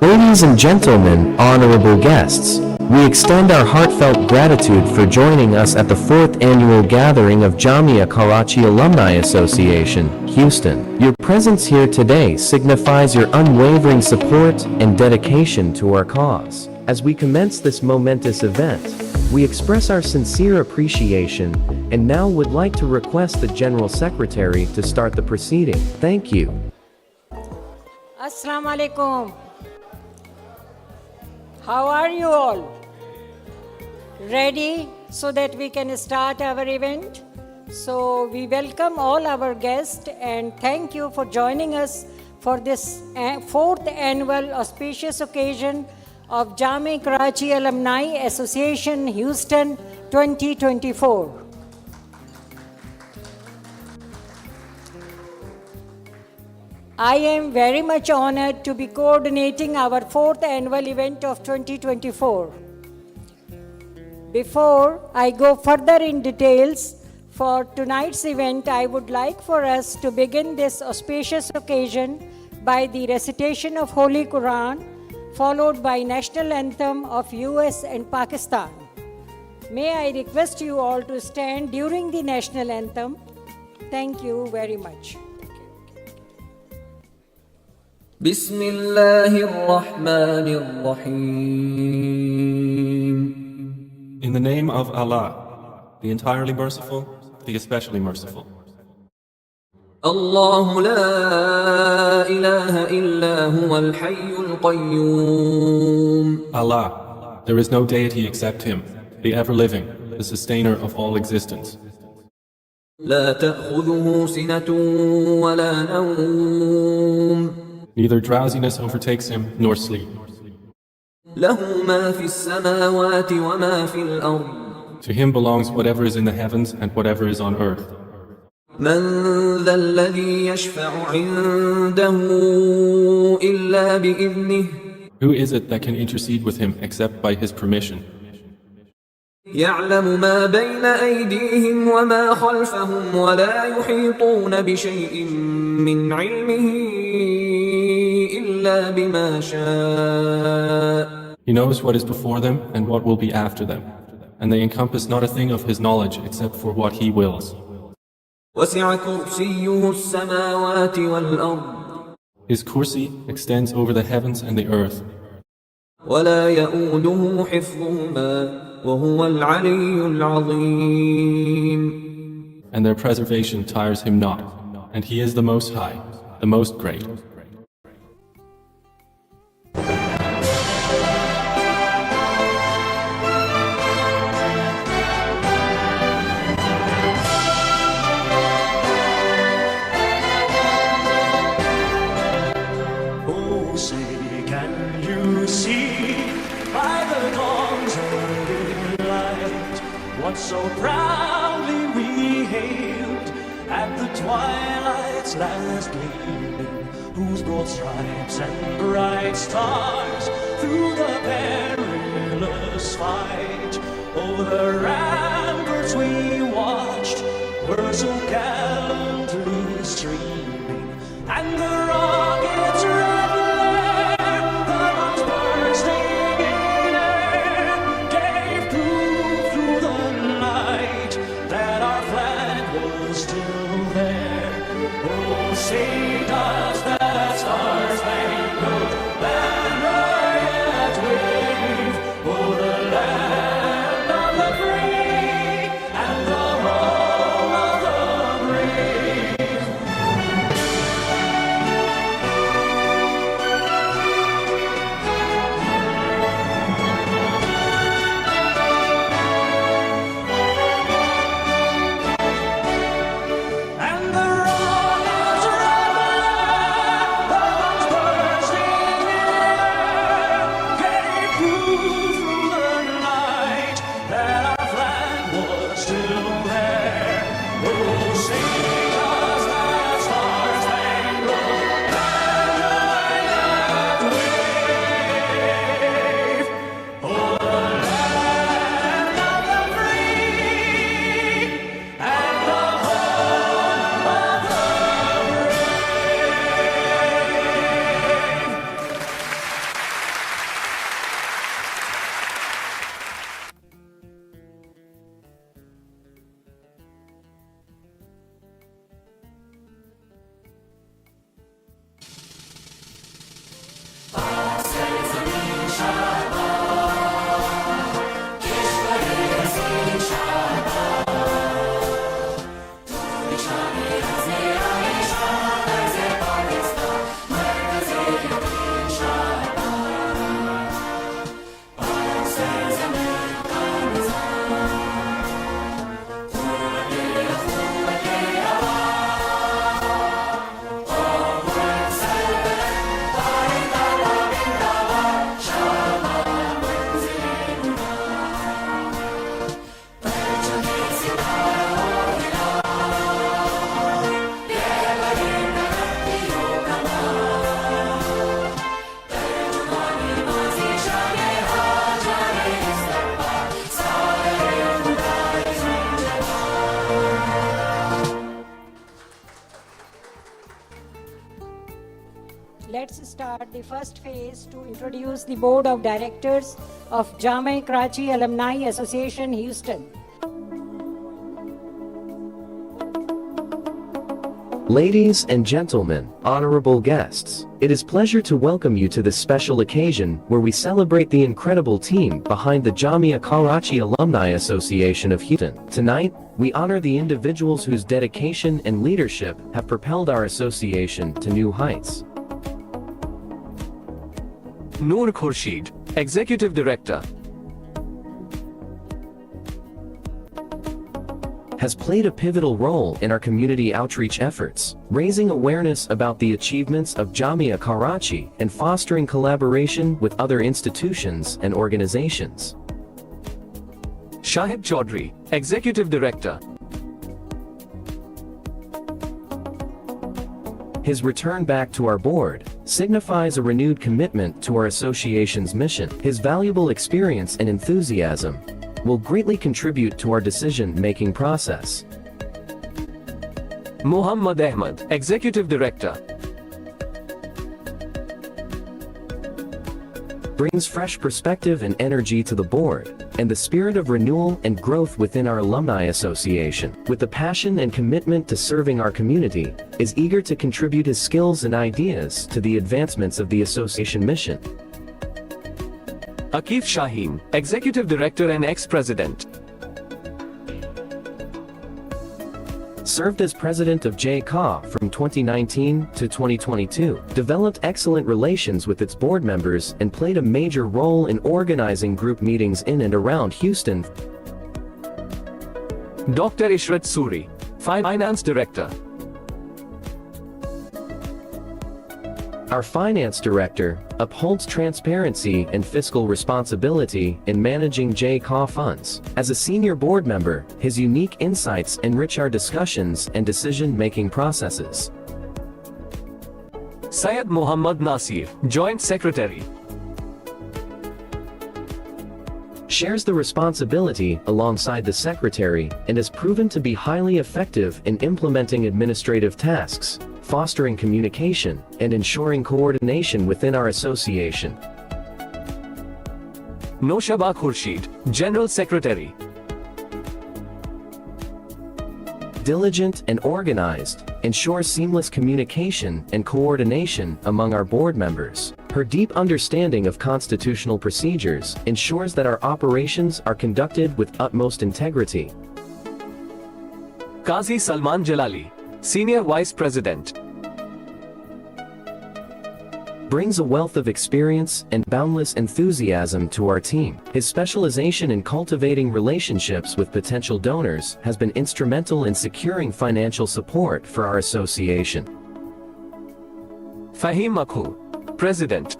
Ladies and gentlemen, honorable guests, we extend our heartfelt gratitude for joining us at the 4th annual gathering of Jamia Karachi Alumni Association, Houston. Your presence here today signifies your unwavering support and dedication to our cause. As we commence this momentous event, we express our sincere appreciation and now would like to request the General Secretary to start the proceeding. Thank you. Assalamu alaikum. How are you all? Ready so that we can start our event? So we welcome all our guests and thank you for joining us for this 4th annual auspicious occasion of Jamia Karachi Alumni Association Houston 2024. I am very much honored to be coordinating our 4th annual event of 2024. Before I go further in details for tonight's event, I would like for us to begin this auspicious occasion by the recitation of Holy Quran, followed by national anthem of US and Pakistan. May I request you all to stand during the national anthem. Thank you very much. بسم الله الرحمن الرحيم. In the name of Allah, the entirely merciful, the especially merciful. الله لا إله إلا هو الحي القيوم. Allah, there is no deity except Him, the ever-living, the sustainer of all existence. لا تأخذه سنة ولا نوم. Neither drowsiness overtakes Him, nor sleep. له ما في السماوات وما في الأرض. To Him belongs whatever is in the heavens and whatever is on earth. من ذا الذي يشفع عنده إلا بإذنه. Who is it that can intercede with Him except by His permission? يعلم ما بين أيديهم وما خلفهم ولا يحيطون بشيء من علمه إلا بما شاء. He knows what is before them and what will be after them, and they encompass not a thing of His knowledge except for what He wills. وسع كرسيه السماوات والأرض. His kursi extends over the heavens and the earth, ولا يؤوده حفظهما وهو العلي العظيم. and their preservation tires Him not, and He is the Most High, the Most Great. Oh, say, can you see by the dawn's early light what so proudly we hailed at the twilight's last gleaming, whose broad stripes and bright stars through the perilous fight over the ramparts we watched were so gallantly streaming, and the rockets red glare, the bombs bursting in air, gave proof through the night that our flag was still there. Oh, say does that star-spangled banner yet wave o'er the land of the free and the home of the brave? start the first phase to introduce the Board of Directors of Jamia Karachi Alumni Association, Houston. Ladies and gentlemen, honorable guests, it is pleasure to welcome you to this special occasion where we celebrate the incredible team behind the Jamia Karachi Alumni Association of Houston. Tonight, we honor the individuals whose dedication and leadership have propelled our association to new heights. Noor Khurshid, Executive Director, has played a pivotal role in our community outreach efforts, raising awareness about the achievements of Jamia Karachi and fostering collaboration with other institutions and organizations. Shahid Chaudhry, Executive Director, His return back to our board signifies a renewed commitment to our association's mission. His valuable experience and enthusiasm will greatly contribute to our decision-making process. Muhammad Ahmad, Executive Director, brings fresh perspective and energy to the board, and the spirit of renewal and growth within our alumni association. With the passion and commitment to serving our community, is eager to contribute his skills and ideas to the advancements of the association mission. Akif Shaheen, Executive Director and Ex-President, served as president of JCA from 2019 to 2022, developed excellent relations with its board members and played a major role in organizing group meetings in and around Houston. Dr. Ishrat Suri, Finance Director, Our finance director upholds transparency and fiscal responsibility in managing JCA funds. As a senior board member, his unique insights enrich our discussions and decision-making processes. Syed Muhammad Nasir, Joint Secretary, shares the responsibility alongside the secretary and has proven to be highly effective in implementing administrative tasks, fostering communication, and ensuring coordination within our association. Noshaba Khurshid, General Secretary, diligent and organized, ensures seamless communication and coordination among our board members. Her deep understanding of constitutional procedures ensures that our operations are conducted with utmost integrity. Qazi Salman Jalali, Senior Vice President, brings a wealth of experience and boundless enthusiasm to our team. His specialization in cultivating relationships with potential donors has been instrumental in securing financial support for our association. Fahim Makhu, President,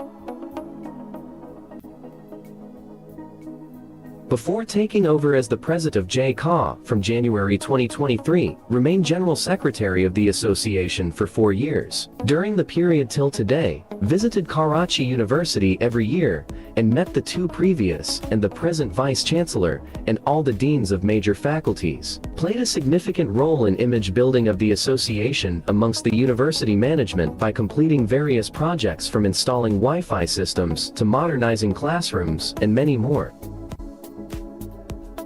before taking over as the president of JCA from January 2023, remained General Secretary of the association for 4 years. During the period till today, visited Karachi University every year, and met the 2 previous and the present Vice Chancellor, and all the deans of major faculties. Played a significant role in image building of the association amongst the university management by completing various projects from installing Wi-Fi systems to modernizing classrooms and many more.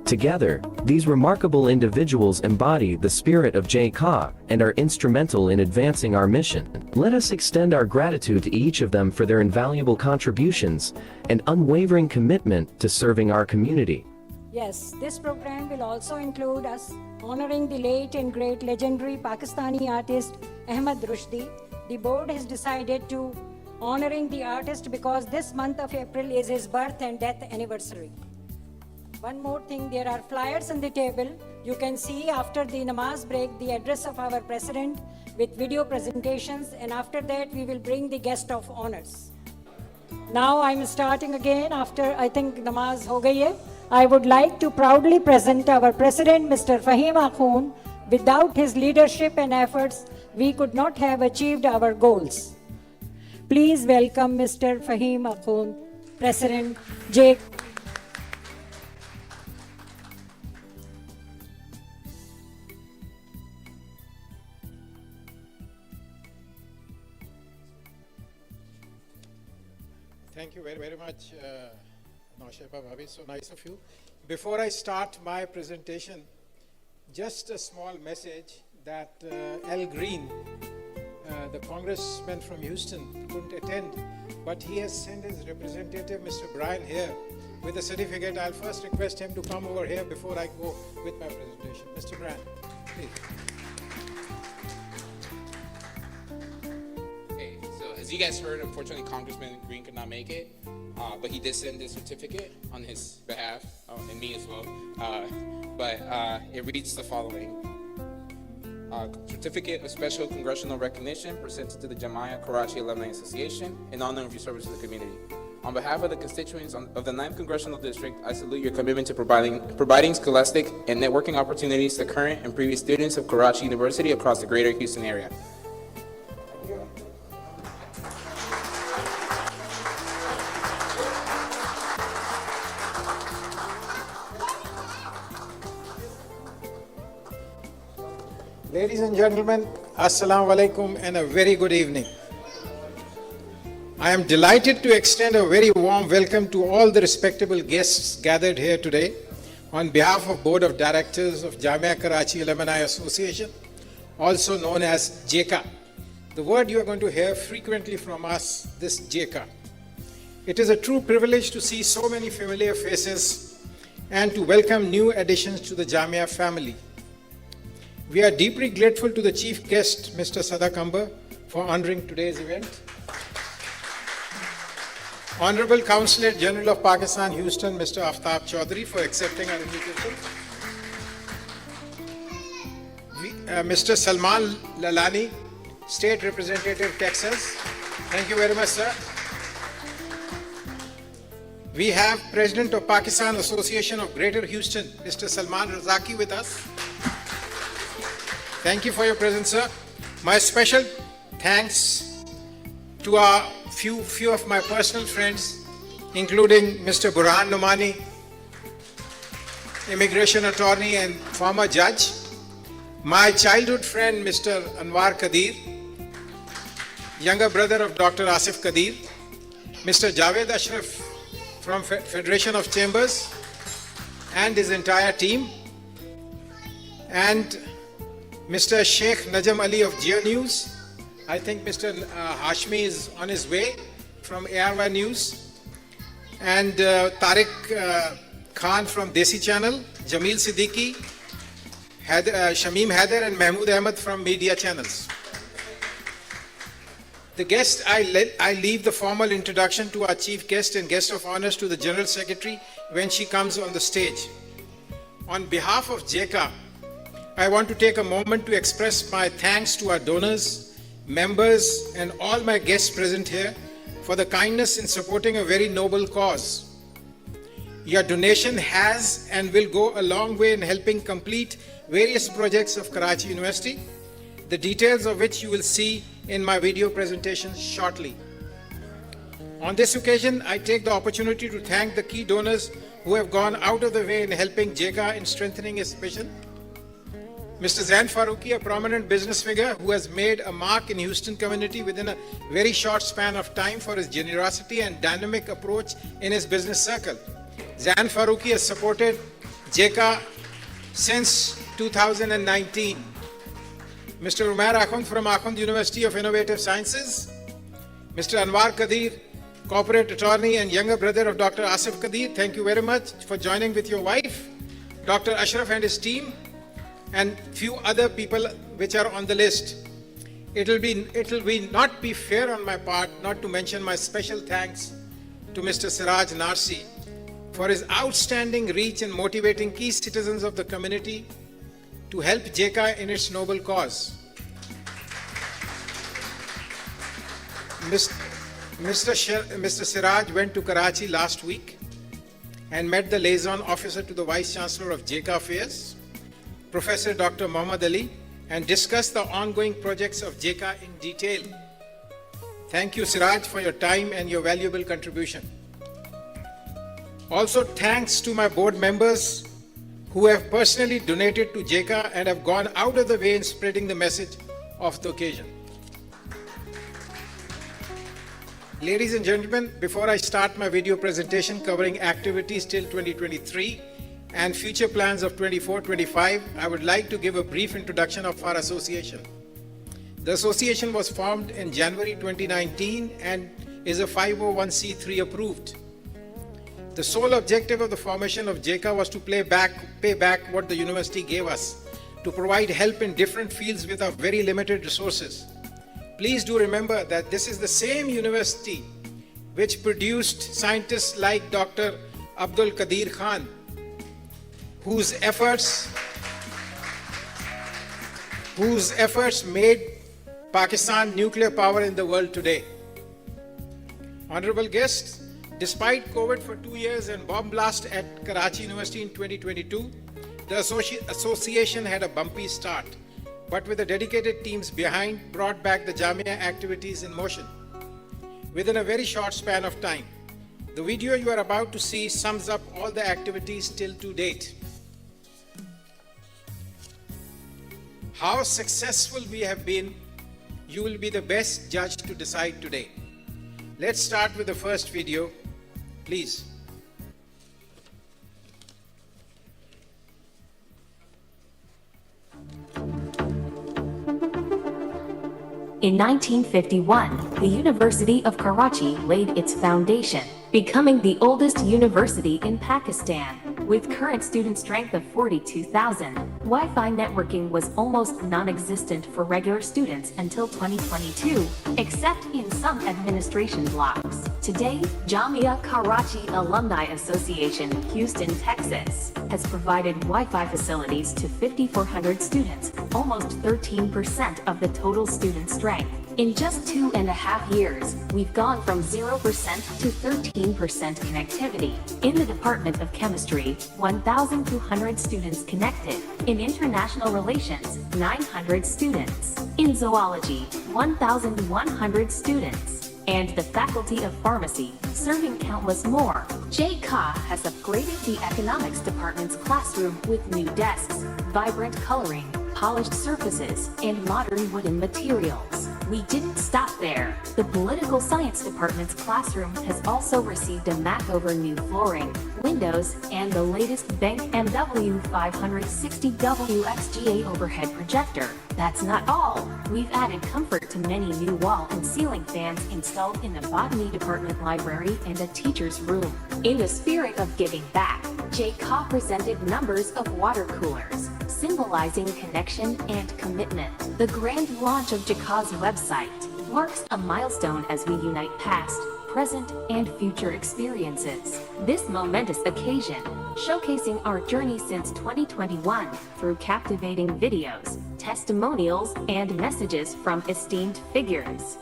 Together, these remarkable individuals embody the spirit of JCA and are instrumental in advancing our mission. Let us extend our gratitude to each of them for their invaluable contributions and unwavering commitment to serving our community. Yes, this program will also include us honoring the late and great legendary Pakistani artist Ahmad Rushdi. The board has decided to honoring the artist because this month of April is his birth and death anniversary. One more thing, there are flyers on the table. You can see after the namaz break the address of our president with video presentations, and after that we will bring the guest of honors. Now I'm starting again after I think namaz ho gayi hai. I would like to proudly present our president, Mr. Fahim Akhoon. Without his leadership and efforts, we could not have achieved our goals. Please welcome Mr. Fahim Akhoon, President J. Thank you very, very much, Naushepa Bhabi. So nice of you. Before I start my presentation, just a small message that Al Green, the congressman from Houston, couldn't attend, but he has sent his representative, Mr. Brian, here with a certificate. I'll first request him to come over here before I go with my presentation. Mr. Brian, please. Okay, so as you guys heard, unfortunately, Congressman Green could not make it, but he did send this certificate on his behalf, and me as well. But it reads the following. Certificate of Special Congressional Recognition presented to the Jamia Karachi Alumni Association in honor of your service to the community. On behalf of the constituents of the 9th Congressional District, I salute your commitment to providing scholastic and networking opportunities to current and previous students of Karachi University across the greater Houston area. Ladies and gentlemen, Assalamu alaikum and a very good evening. I am delighted to extend a very warm welcome to all the respectable guests gathered here today on behalf of Board of Directors of Jamia Karachi Alumni Association, also known as JCA. The word you are going to hear frequently from us, this JCA. It is a true privilege to see so many familiar faces and to welcome new additions to the Jamia family. We are deeply grateful to the chief guest, Mr. Sadak Amber, for honoring today's event. Honorable Consulate General of Pakistan, Houston, Mr. Aftab Chaudhry, for accepting our invitation. Mr. Salman Lalani, State Representative, Texas. Thank you very much, sir. We have President of Pakistan Association of Greater Houston, Mr. Salman Razaki, with us. Thank you for your presence, sir. My special thanks to a few of my personal friends, including Mr. Burhan Numani, immigration attorney and former judge, my childhood friend, Mr. Anwar Kadir, younger brother of Dr. Asif Kadir, Mr. Javed Ashraf from Federation of Chambers and his entire team, and Mr. Sheikh Najam Ali of Geo News. I think Mr. Hashmi is on his way from ARY News. And Tariq Khan from Desi Channel, Jamil Siddiqui, Shamim Haider and Mahmood Ahmed from Media Channels. The guest, I leave the formal introduction to our chief guest and guest of honors to the General Secretary when she comes on the stage. On behalf of JCA, I want to take a moment to express my thanks to our donors, members, and all my guests present here for the kindness in supporting a very noble cause. Your donation has and will go a long way in helping complete various projects of Karachi University, the details of which you will see in my video presentation shortly. On this occasion, I take the opportunity to thank the key donors who have gone out of the way in helping JCA in strengthening its mission. Mr. Zain Faruqi, a prominent business figure who has made a mark in Houston community within a very short span of time for his generosity and dynamic approach in his business circle. Zain Faruqi has supported JCA since 2019. Mr. Umair Akhund from Akhund University of Innovative Sciences. Mr. Anwar Kadir, corporate attorney and younger brother of Dr. Asif Kadir. Thank you very much for joining with your wife. Dr. Ashraf and his team, and few other people which are on the list. It will not be fair on my part not to mention my special thanks to Mr. Siraj Narsi for his outstanding reach in motivating key citizens of the community to help JCA in its noble cause. Mr. Siraj went to Karachi last week and met the liaison officer to the Vice Chancellor of JCA Affairs, Professor Dr. Muhammad Ali, and discuss the ongoing projects of JCA in detail. Thank you, Siraj, for your time and your valuable contribution. Also, thanks to my board members who have personally donated to JCA and have gone out of the way in spreading the message of the occasion. Ladies and gentlemen, before I start my video presentation covering activities till 2023 and future plans of 24-25, I would like to give a brief introduction of our association. The association was formed in January 2019 and is a 501c3 approved. The sole objective of the formation of JECA was to pay back what the university gave us, to provide help in different fields with our very limited resources. Please do remember that this is the same university which produced scientists like Dr. Abdul Qadir Khan, whose efforts made Pakistan nuclear power in the world today. Honorable guests, despite COVID for 2 years and bomb blast at Karachi University in 2022, the association had a bumpy start, but with the dedicated teams behind, brought back the Jamia activities in motion within a very short span of time. The video you are about to see sums up all the activities till to date. How successful we have been, you will be the best judge to decide today. Let's start with the first video, please. In 1951, the University of Karachi laid its foundation, becoming the oldest university in Pakistan. With current student strength of 42,000, Wi-Fi networking was almost non-existent for regular students until 2022, except in some administration blocks. Today, Jamia Karachi Alumni Association, Houston, Texas, has provided Wi-Fi facilities to 5,400 students, almost 13% of the total student strength. In just 2.5 years, we've gone from 0% to 13% connectivity. In the Department of Chemistry, 1,200 students connected. In International Relations, 900 students. In Zoology, 1,100 students. And the Faculty of Pharmacy, serving countless more. JECA has upgraded the Economics Department's classroom with new desks, vibrant coloring, polished surfaces, and modern wooden materials. We didn't stop there. The Political Science Department's classroom has also received a makeover, new flooring, windows, and the latest Bank MW560W XGA overhead projector. That's not all. We've added comfort to many new wall and ceiling fans installed in the Botany Department library and a teacher's room. In the spirit of giving back, JECA presented numbers of water coolers, symbolizing connection and commitment. The grand launch of JECA's website marks a milestone as we unite past, present, and future experiences. This momentous occasion, showcasing our journey since 2021 through captivating videos, testimonials, and messages from esteemed figures.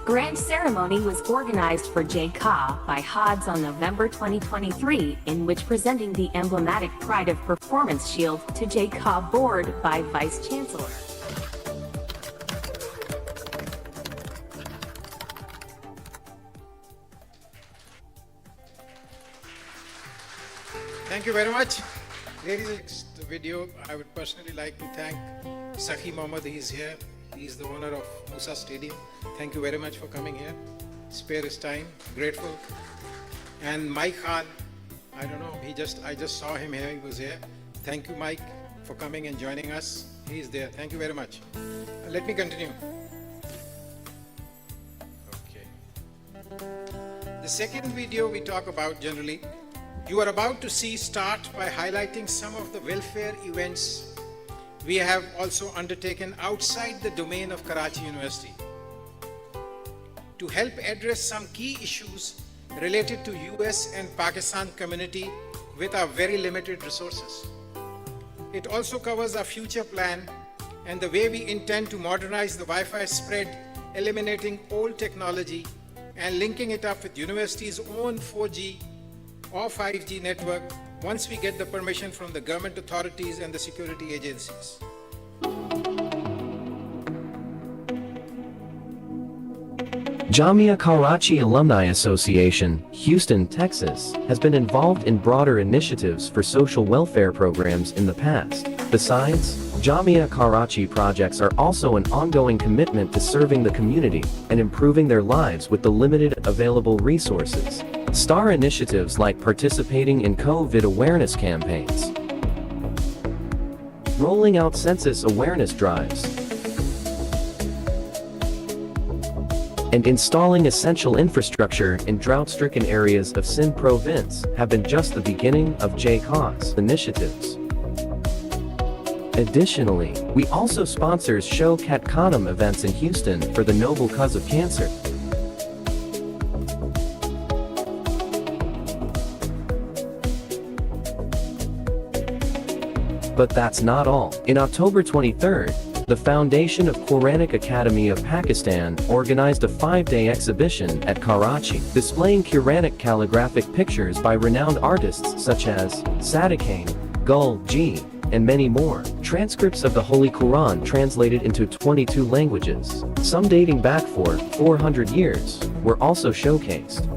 Grand ceremony was organized for JECA by HODS on November 2023, in which presenting the emblematic Pride of Performance Shield to JECA board by Vice Chancellor. Thank you very much. Ladies and gentlemen, the video, I would personally like to thank Sakhi Mohammed. He's here. He's the owner of Musa Stadium. Thank you very much for coming here. Spare his time. Grateful. And Mike Khan, I don't know, I just saw him here. He was here. Thank you, Mike, for coming and joining us. He's there. Thank you very much. Let me continue. Okay. The second video we talk about generally, you are about to see, start by highlighting some of the welfare events we have also undertaken outside the domain of Karachi University to help address some key issues related to US and Pakistan community with our very limited resources. It also covers our future plan and the way we intend to modernize the Wi-Fi spread, eliminating old technology and linking it up with university's own 4G or 5G network once we get the permission from the government authorities and the security agencies. Jamia Karachi Alumni Association, Houston, Texas, has been involved in broader initiatives for social welfare programs in the past. Besides, Jamia Karachi projects are also an ongoing commitment to serving the community and improving their lives with the limited available resources. Star initiatives like participating in COVID awareness campaigns, rolling out census awareness drives, and installing essential infrastructure in drought-stricken areas of Sindh province have been just the beginning of JCA's initiatives. Additionally, we also sponsors Shaukat Khanum events in Houston for the noble cause of cancer. But that's not all. In October 23rd, the Foundation of Quranic Academy of Pakistan organized a 5-day exhibition at Karachi, displaying Quranic calligraphic pictures by renowned artists such as Sadaqain, Gul G, and many more. Transcripts of the Holy Quran translated into 22 languages, some dating back for 400 years, were also showcased.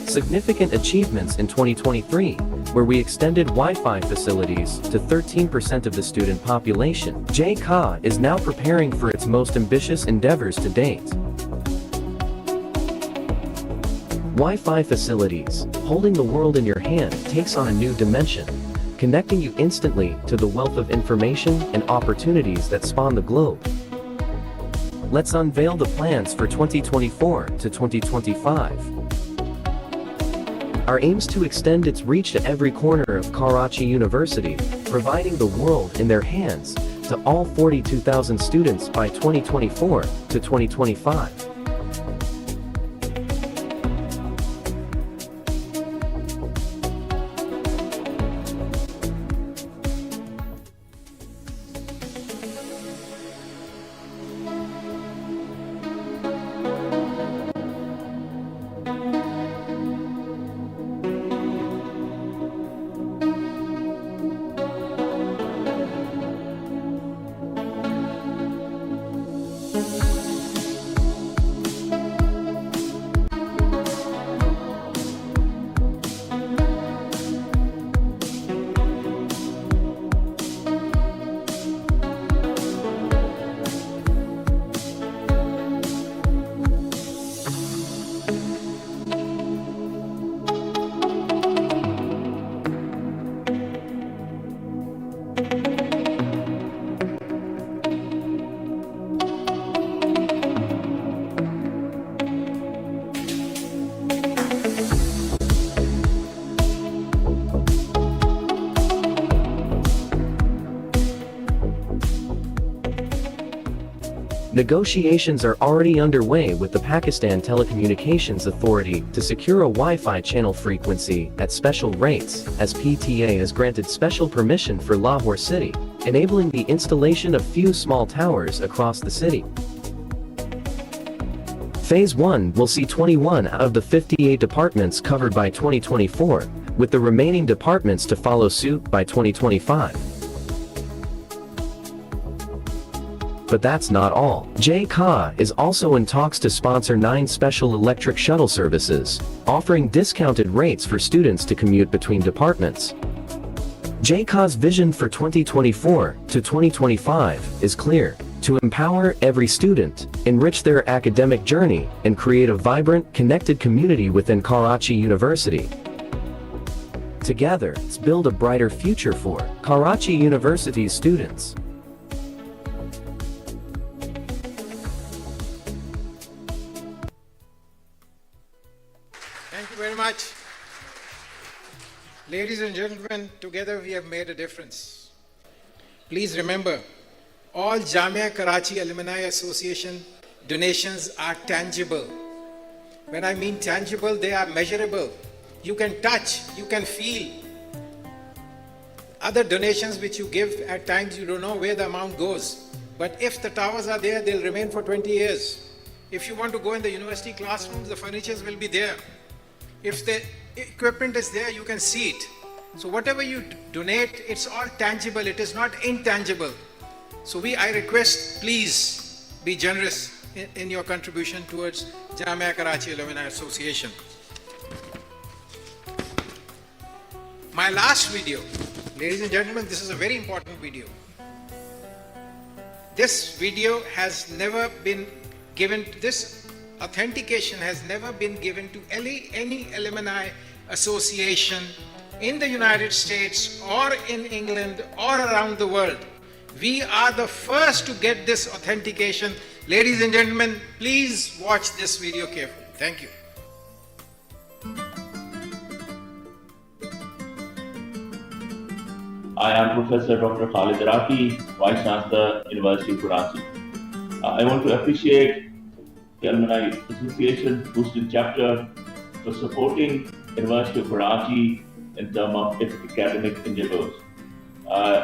Significant achievements in 2023, where we extended Wi-Fi facilities to 13% of the student population. JCA is now preparing for its most ambitious endeavors to date. Wi-Fi facilities, holding the world in your hand, takes on a new dimension, connecting you instantly to the wealth of information and opportunities that spawn the globe. Let's unveil the plans for 2024 to 2025. Our aims to extend its reach to every corner of Karachi University, providing the world in their hands to all 42,000 students by 2024 to 2025. Negotiations are already underway with the Pakistan Telecommunications Authority to secure a Wi-Fi channel frequency at special rates, as PTA has granted special permission for Lahore City, enabling the installation of few small towers across the city. Phase 1 will see 21 out of the 58 departments covered by 2024, with the remaining departments to follow suit by 2025. But that's not all. JCA is also in talks to sponsor 9 special electric shuttle services, offering discounted rates for students to commute between departments. JCA's vision for 2024 to 2025 is clear: to empower every student, enrich their academic journey, and create a vibrant, connected community within Karachi University. Together, let's build a brighter future for Karachi University's students. Thank you very much. Ladies and gentlemen, together we have made a difference. Please remember, all Jamia Karachi Alumni Association donations are tangible. When I mean tangible, they are measurable. You can touch, you can feel. Other donations which you give, at times you don't know where the amount goes. But if the towers are there, they'll remain for 20 years. If you want to go in the university classrooms, the furniture will be there. If the equipment is there, you can see it. So whatever you donate, it's all tangible. It is not intangible. So I request, please be generous in your contribution towards Jamia Karachi Alumni Association. My last video, ladies and gentlemen, this is a very important video. This video has never been given, this authentication has never been given to any alumni association in the United States or in England or around the world. We are the first to get this authentication. Ladies and gentlemen, please watch this video carefully. Thank you. I am Professor Dr. Khalid Raki, Vice Chancellor, University of Karachi. I want to appreciate the Alumni Association Houston chapter for supporting University of Karachi in terms of its academic endeavors.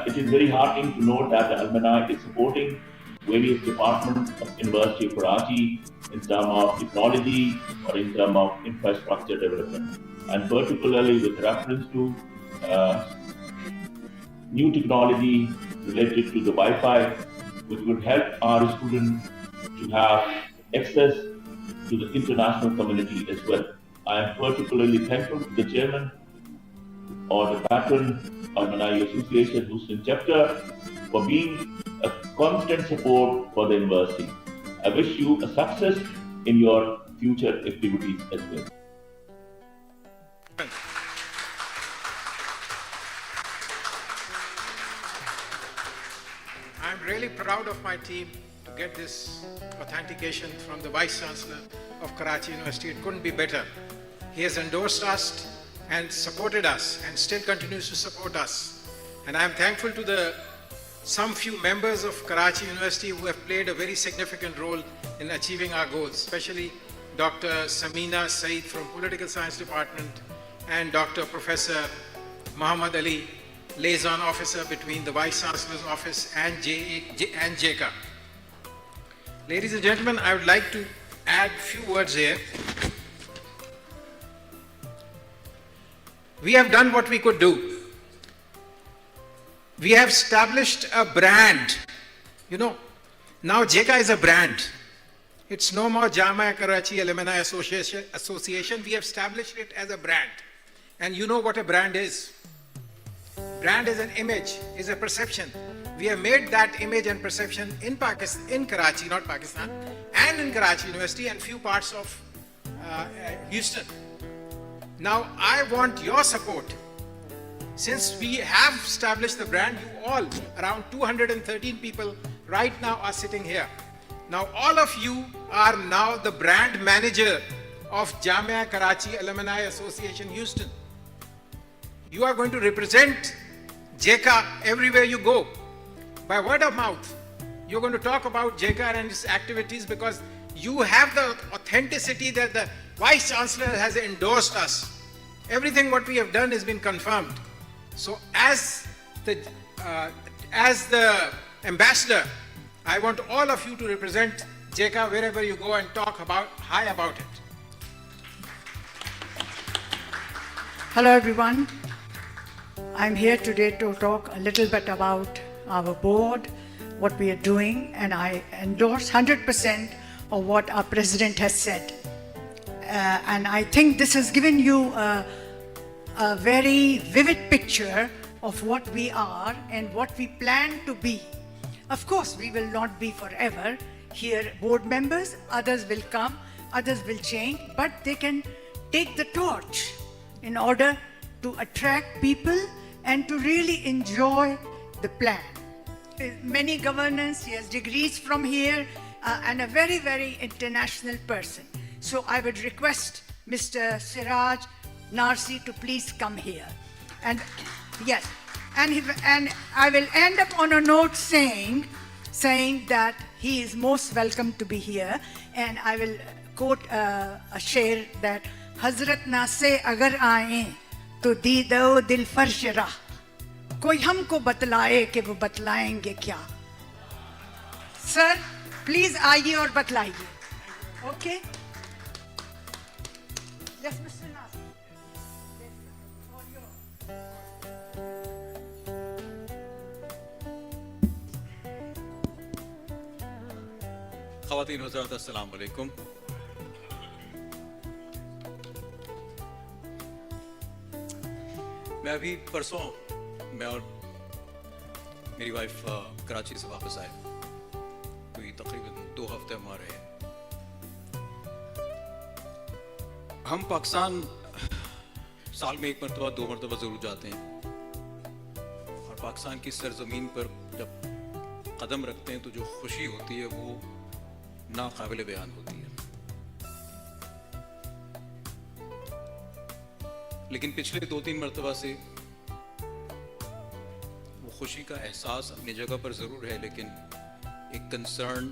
It is very heartening to note that the alumni is supporting various departments of University of Karachi in terms of technology or in terms of infrastructure development, and particularly with reference to new technology related to the Wi-Fi, which would help our students to have access to the international community as well. I am particularly thankful to the chairman or the patron Alumni Association Houston chapter for being a constant support for the university. I wish you a success in your future activities as well. I'm really proud of my team to get this authentication from the Vice Chancellor of Karachi University. It couldn't be better. He has endorsed us and supported us and still continues to support us. And I'm thankful to some few members of Karachi University who have played a very significant role in achieving our goals, especially Dr. Samina Saeed from Political Science Department and Dr. Professor Muhammad Ali, liaison officer between the Vice Chancellor's office and JECA. Ladies and gentlemen, I would like to add a few words here. We have done what we could do. We have established a brand. You know, now JECA is a brand. It's no more Jamia Karachi Alumni Association. We have established it as a brand. And you know what a brand is. Brand is an image, is a perception. We have made that image and perception in Pakistan, in Karachi, not Pakistan, and in Karachi University and few parts of Houston. Now, I want your support. Since we have established the brand, you all, around 213 people right now are sitting here. Now, all of you are now the brand manager of Jamia Karachi Alumni Association Houston. You are going to represent JECA everywhere you go. By word of mouth, you're going to talk about JECA and its activities because you have the authenticity that the Vice Chancellor has endorsed us. Everything what we have done has been confirmed. So as the ambassador, I want all of you to represent JECA wherever you go and talk high about it. Hello everyone. I'm here today to talk a little bit about our board, what we are doing, and I endorse 100% of what our president has said. And I think this has given you a very vivid picture of what we are and what we plan to be. Of course, we will not be forever here, board members, others will come, others will change, but they can take the torch in order to attract people and to really enjoy the plan. Many governance, he has degrees from here, and a very, very international person. So I would request Mr. Siraj Narsi to please come here. And yes, and I will end up on a note saying that he is most welcome to be here. And I will quote a sher that Hazrat na se agar aaye to deedo dil farsh rah. कोई हमको बतलाए कि वो बतलाएंगे क्या. Sir please आइए और बतलाइए. Okay. Yes, Mr. Nasir. خواتین حضرات السلام علیکم. میں ابھی پرسوں میں اور میری وائف کراچی سے واپس آئے, کوئی تقریباً 2 ہفتے ہمارے ہیں. ہم پاکستان سال میں 1 مرتبہ 2 مرتبہ ضرور جاتے ہیں, اور پاکستان کی سرزمین پر جب قدم رکھتے ہیں تو جو خوشی ہوتی ہے وہ ناقابل بیان ہوتی ہے. لیکن پچھلے 2-3 مرتبہ سے وہ خوشی کا احساس اپنی جگہ پر ضرور ہے, لیکن ایک کنسرن,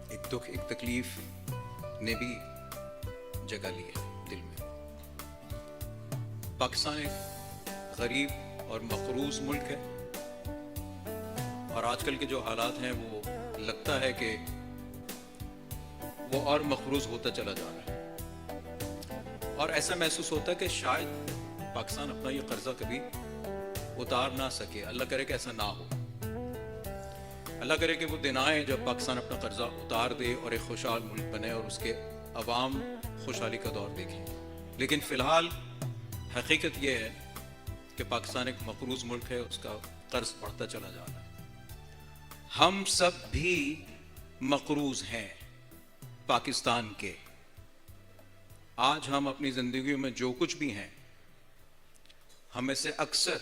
ایک دکھ, ایک تکلیف نے بھی جگہ لی ہے دل میں. پاکستان ایک غریب اور مقروض ملک ہے, اور آج کل کے جو حالات ہیں وہ لگتا ہے کہ وہ اور مقروض ہوتا چلا جا رہا ہے, اور ایسا محسوس ہوتا ہے کہ شاید پاکستان اپنا یہ قرضہ کبھی اتار نہ سکے. اللہ کرے کہ ایسا نہ ہو, اللہ کرے کہ وہ دن آئے جب پاکستان اپنا قرضہ اتار دے اور ایک خوشحال ملک بنے اور اس کے عوام خوشحالی کا دور دیکھیں. لیکن فی الحال حقیقت یہ ہے کہ پاکستان ایک مقروض ملک ہے, اس کا قرض بڑھتا چلا جا رہا ہے. ہم سب بھی مقروض ہیں پاکستان کے. آج ہم اپنی زندگیوں میں جو کچھ بھی ہیں, ہمیں سے اکثر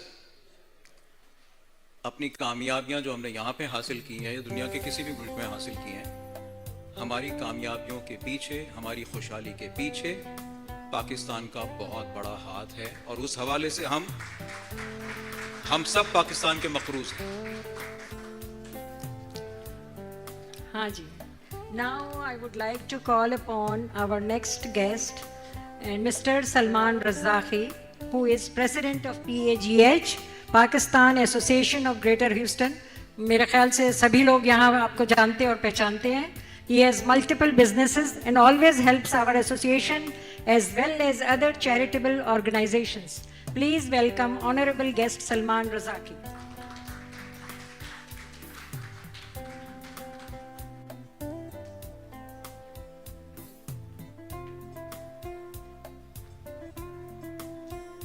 اپنی کامیابیاں جو ہم نے یہاں پہ حاصل کی ہیں یا دنیا کے کسی بھی ملک میں حاصل کی ہیں, ہماری کامیابیوں کے پیچھے, ہماری خوشحالی کے پیچھے پاکستان کا بہت بڑا ہاتھ ہے, اور اس حوالے سے ہم سب پاکستان کے مقروض ہیں. ہاں جی. Now I would like to call upon our next guest, Mr. Salman Razaki, who is President of PAGH, Pakistan Association of Greater Houston. میرے خیال سے سبھی لوگ یہاں آپ کو جانتے اور پہچانتے ہیں. He has multiple businesses and always helps our association as well as other charitable organizations. Please welcome Honorable Guest Salman Razaki.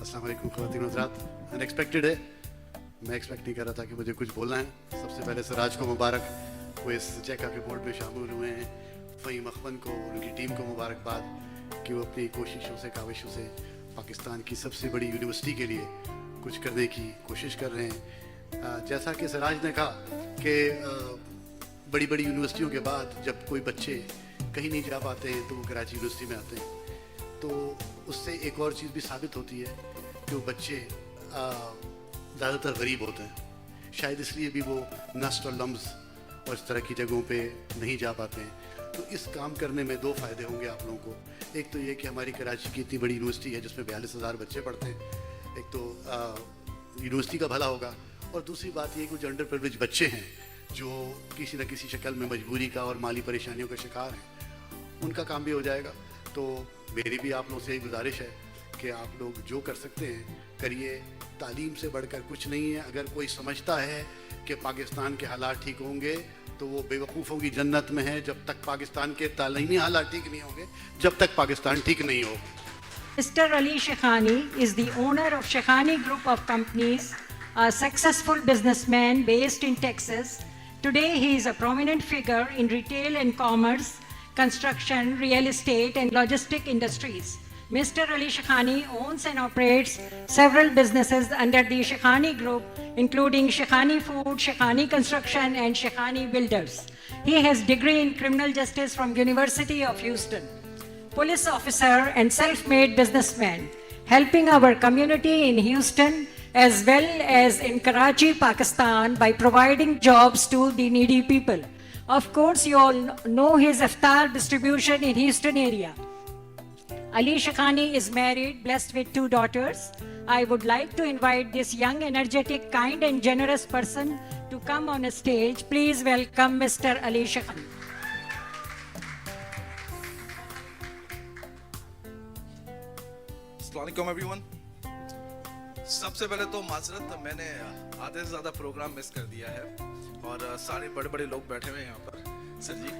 السلام علیکم خواتین حضرات. انیکسپیکٹڈ ہے, میں ایکسپیکٹ نہیں کر رہا تھا کہ مجھے کچھ بولنا ہے. سب سے پہلے سراج کو مبارک, وہ اس جیکا کے بورڈ میں شامل ہوئے ہیں. فہیم اخون کو اور ان کی ٹیم کو مبارکباد کہ وہ اپنی کوششوں سے, کاوشوں سے پاکستان کی سب سے بڑی یونیورسٹی کے لیے کچھ کرنے کی کوشش کر رہے ہیں. جیسا کہ سراج نے کہا کہ بڑی بڑی یونیورسٹیوں کے بعد جب کوئی بچے کہیں نہیں جا پاتے ہیں تو وہ کراچی یونیورسٹی میں آتے ہیں, تو اس سے ایک اور چیز بھی ثابت ہوتی ہے کہ وہ بچے زیادہ تر غریب ہوتے ہیں. شاید اس لیے بھی وہ نسٹ اور لمز اور اس طرح کی جگہوں پہ نہیں جا پاتے ہیں. تو اس کام کرنے میں 2 فائدے ہوں گے آپ لوگوں کو. ایک تو یہ کہ ہماری کراچی کی اتنی بڑی یونیورسٹی ہے جس میں 42,000 بچے پڑھتے ہیں, ایک تو یونیورسٹی کا بھلا ہوگا, اور دوسری بات یہ کہ جو انڈر پریولیج بچے ہیں جو کسی نہ کسی شکل میں مجبوری کا اور مالی پریشانیوں کا شکار ہیں, ان کا کام بھی ہو جائے گا. تو میری بھی آپ لوگوں سے ایک گزارش ہے کہ آپ لوگ جو کر سکتے ہیں کریے. تعلیم سے بڑھ کر کچھ نہیں ہے. اگر کوئی سمجھتا ہے کہ پاکستان کے حالات ٹھیک ہوں گے تو وہ بے وقوفوں کی جنت میں ہے. جب تک پاکستان کے تعلیمی حالات ٹھیک نہیں ہوں گے, جب تک پاکستان ٹھیک نہیں ہوگا. Mr. Ali Shekhani is the owner of Shekhani Group of Companies, a successful businessman based in Texas. Today he is a prominent figure in retail and commerce, construction, real estate and logistic industries. Mr. Ali Shekhani owns and operates several businesses under the Shekhani Group, including Shekhani Food, Shekhani Construction and Shekhani Builders. He has degree in criminal justice from University of Houston. Police officer and self-made businessman, helping our community in Houston as well as in Karachi, Pakistan by providing jobs to the needy people. Of course, you all know his iftar distribution in Houston area. Ali Shekhani is married, blessed with 2 daughters. I would like to invite this young, energetic, kind and generous person to come on a stage. Please welcome Mr. Ali Shekhani. السلام علیکم every one. سب سے پہلے تو معذرت, میں نے آدھے سے زیادہ پروگرام مس کر دیا ہے اور سارے بڑے بڑے لوگ بیٹھے ہوئے ہیں یہاں پر. سر جی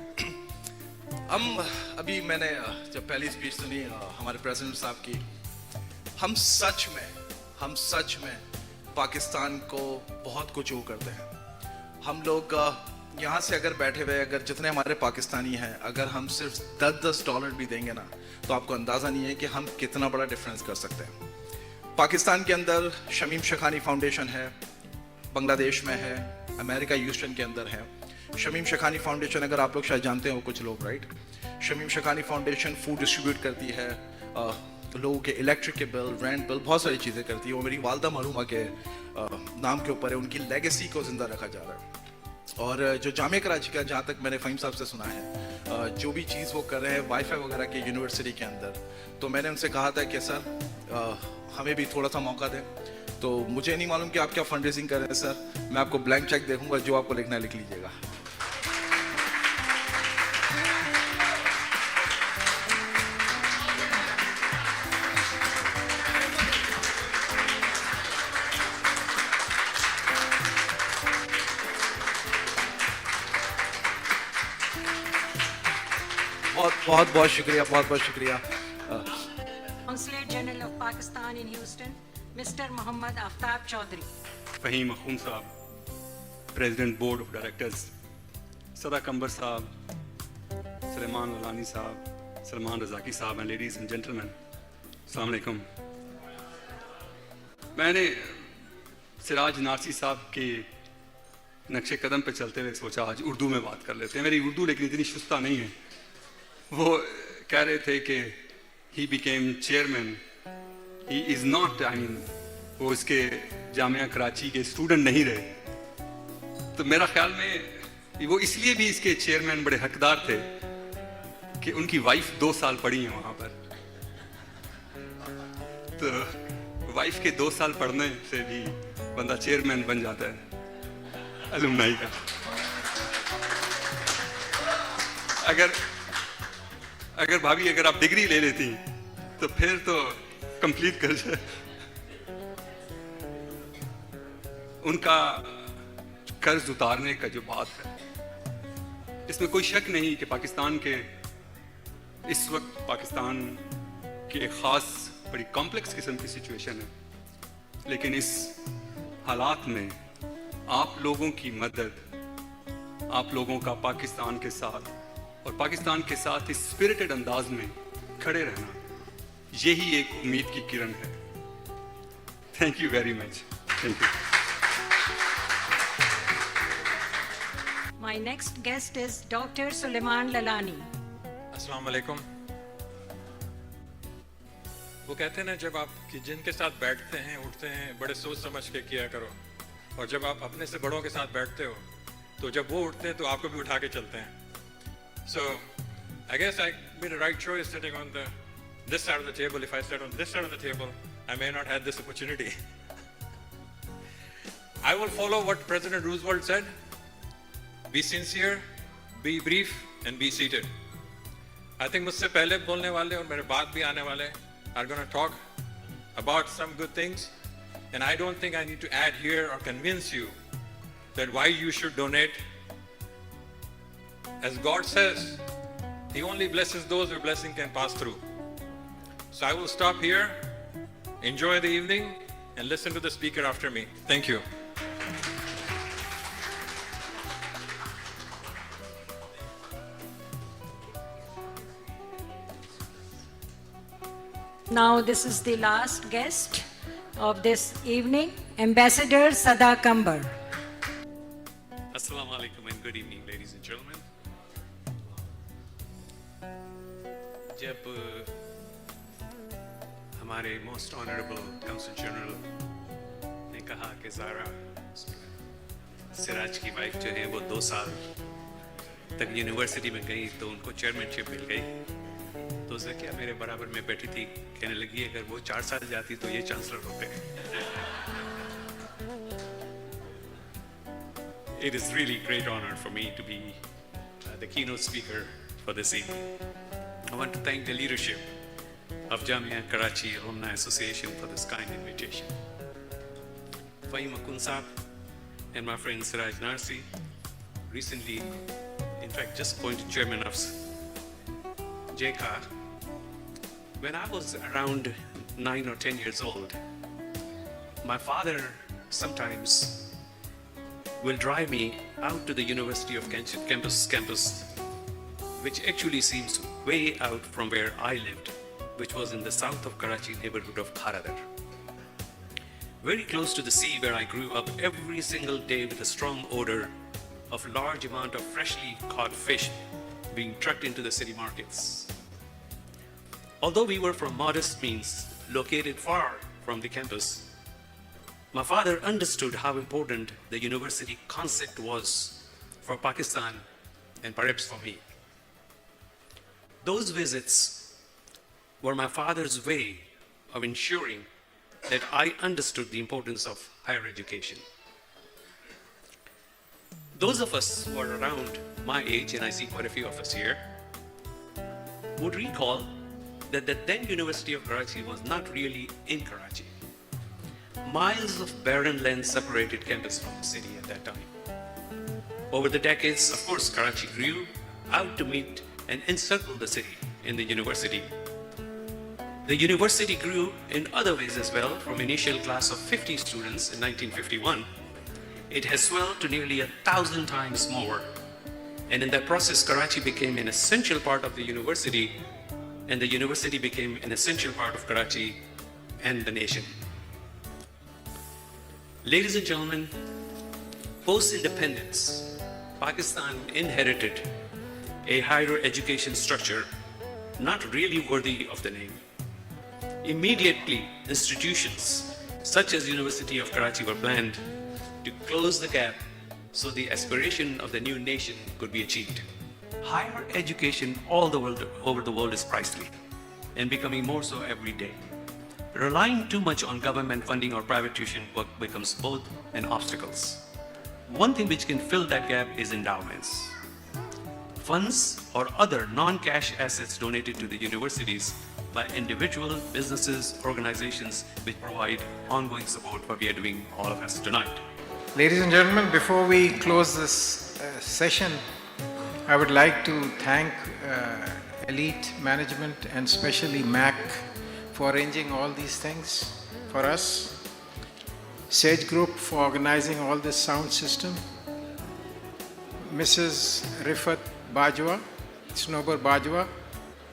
अभी मैंने जब पहली स्पीच सुनी हमारे प्रेसिडेंट साहब की, हम सच में पाकिस्तान को बहुत कुछ वो करते हैं. हम लोग यहाँ से अगर बैठे हुए, अगर जितने हमारे पाकिस्तानी हैं, अगर हम सिर्फ $10 भी देंगे ना, तो आपको अंदाज़ा नहीं है कि हम कितना बड़ा डिफरेंस कर सकते हैं. पाकिस्तान के अंदर शमीम शेखानी फाउंडेशन है, बांग्लादेश में है, अमेरिका ह्यूस्टन के अंदर है. शमीम शेखानी फाउंडेशन, अगर आप लोग शायद जानते हो कुछ लोग, right? Shamim Shekhani foundation food distribute करती है, लोगों के इलेक्ट्रिक के बिल, रेंट बिल, बहुत सारी चीज़ें करती है. वो मेरी वालदा मरहूमा के नाम के ऊपर है, उनकी लेगेसी को ज़िंदा रखा जा रहा है. और जो जामिया कराची का, जहाँ तक मैंने फ़हीम साहब से सुना है, जो भी चीज़ वो कर रहे हैं वाईफाई वगैरह के यूनिवर्सिटी के अंदर, तो मैंने उनसे कहा था कि सर हमें भी थोड़ा सा मौका दें. तो मुझे नहीं मालूम कि आप क्या फंड रेजिंग कर रहे हैं सर, मैं आपको ब्लैंक चेक देखूंगा, जो आपको लिखना है लिख लीजिएगा. बहुत शुक्रिया, बहुत शुक्रिया. Consulate General of Pakistan in Houston, Mr. Mohammad Aftab Chaudhry. Faheem अख़ून साहब, प्रेसिडेंट बोर्ड ऑफ डायरेक्टर्स, सदा कंबर साहब, सलेमान ललानी साहब, सलमान रज़ाकी साहब, एंड लेडीज़ एंड जेंटलमैन, अस्सलाम वालेकुम. मैंने सिराज नारसी साहब के नक्शे कदम पे चलते हुए सोचा आज उर्दू में बात कर लेते हैं. मेरी उर्दू लेकिन इतनी शुस्ता नहीं है. वो कह रहे थे कि he became chairman, he is not, I mean, वो इसके जामिया कराची के स्टूडेंट नहीं रहे. तो मेरा ख्याल में वो इसलिए भी इसके चेयरमैन बड़े हकदार थे कि उनकी वाइफ 2 साल पढ़ी है वहाँ पर. तो वाइफ के 2 साल पढ़ने से भी बंदा चेयरमैन बन जाता है अलुमनाई का. अगर भाभी अगर आप डिग्री ले लेती तो फिर तो कंप्लीट कर जाए. उनका कर्ज उतारने का जो बात है, इसमें कोई शक नहीं कि पाकिस्तान के इस वक्त पाकिस्तान की एक ख़ास बड़ी कॉम्प्लेक्स किस्म की सिचुएशन है. लेकिन इस हालात में आप लोगों की मदद, आप लोगों का पाकिस्तान के साथ और पाकिस्तान के साथ इस स्पिरिटेड अंदाज में खड़े रहना, यही एक उम्मीद की किरण है. Thank you very much. Thank you. My next guest is Dr. Suleiman Lalani. अस्सलाम वालेकुम. वो कहते हैं ना, जब आप जिनके साथ बैठते हैं उठते हैं बड़े सोच समझ के किया करो, और जब आप अपने से बड़ों के साथ बैठते हो तो जब वो उठते हैं तो आपको भी उठा के चलते हैं. So I guess I made a right choice sitting on this side of the table. If I sat on this side of the table, I may not have this opportunity. I will follow what President Roosevelt said. Be sincere, be brief, and be seated. I think मुझसे पहले बोलने वाले और मेरे बाद भी आने वाले are going to talk about some good things, and I don't think I need to add here or convince you that why you should donate. As God says, He only blesses those whose blessing can pass through. So I will stop here, enjoy the evening, and listen to the speaker after me. Thank you. Now this is the last guest of this evening, Ambassador Sada Kambar. Assalamu alaikum and good evening, ladies and gentlemen. जब हमारे most honourable council general ने कहा कि ज़ारा सिराज की wife जो है वो 2 साल तक यूनिवर्सिटी में गई तो उनको चेयरमैनशिप मिल गई, तो ज़किया मेरे बराबर में बैठी थी, कहने लगी अगर वो 4 साल जाती तो ये चांसलर होते. It is really great honor for me to be the keynote speaker for this evening. I want to thank the leadership of Jamia Karachi Alumni Association for this kind invitation. Fahim Akhund Saab and my friend Siraj Narsi recently, in fact, just appointed chairman of JCA, when I was around 9 or 10 years old, my father sometimes will drive me out to the University of campus, which actually seems way out from where I lived, which was in the south of Karachi neighborhood of Kharadar. Very close to the sea where I grew up every single day with a strong odor of large amount of freshly caught fish being trucked into the city markets. Although we were from modest means, located far from the campus, my father understood how important the university concept was for Pakistan and perhaps for me. Those visits were my father's way of ensuring that I understood the importance of higher education. Those of us who are around my age, and I see quite a few of us here, would recall that the then University of Karachi was not really in Karachi. Miles of barren land separated campus from the city at that time. Over the decades, of course, Karachi grew out to meet and encircle the city in the university. The university grew in other ways as well. From initial class of 50 students in 1951, it has swelled to nearly 1,000 times more. And in that process, Karachi became an essential part of the university, and the university became an essential part of Karachi and the nation. Ladies and gentlemen, post-independence, Pakistan inherited a higher education structure not really worthy of the name. Immediately, institutions such as University of Karachi were planned to close the gap so the aspiration of the new nation could be achieved. Higher education all over the world is pricey and becoming more so every day. Relying too much on government funding or private tuition work becomes both an obstacles. One thing which can fill that gap is endowments. Funds or other non-cash assets donated to the universities by individual businesses, organizations which provide ongoing support what we are doing all of us tonight. Ladies and gentlemen, before we close this session, I would like to thank Elite Management and especially MAC for arranging all these things for us, Sage Group for organizing all this sound system, Mrs. Rifat Bajwa, Snobar Bajwa,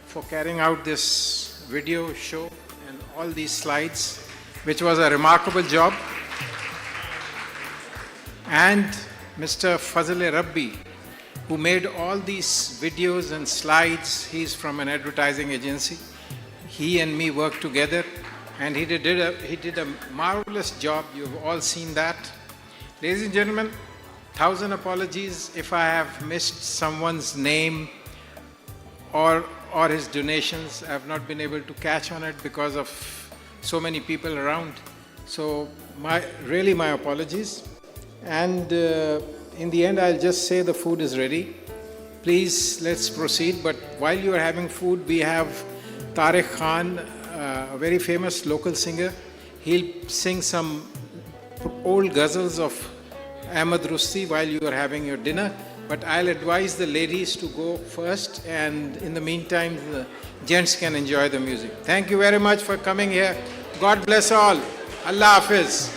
for carrying out this video show and all these slides, which was a remarkable job, and Mr. Fazle Rabbi, who made all these videos and slides. He's from an advertising agency. He and me worked together, and he did a marvelous job. You've all seen that. Ladies and gentlemen, 1,000 apologies if I have missed someone's name or his donations. I have not been able to catch on it because of so many people around. So my apologies. And in the end, I'll just say the food is ready. Please, let's proceed. But while you are having food, we have Tariq Khan, a very famous local singer. He'll sing some old ghazals of Ahmad Rusti while you are having your dinner. But I'll advise the ladies to go first, and in the meantime, the gents can enjoy the music. Thank you very much for coming here. God bless all. Allah Hafiz.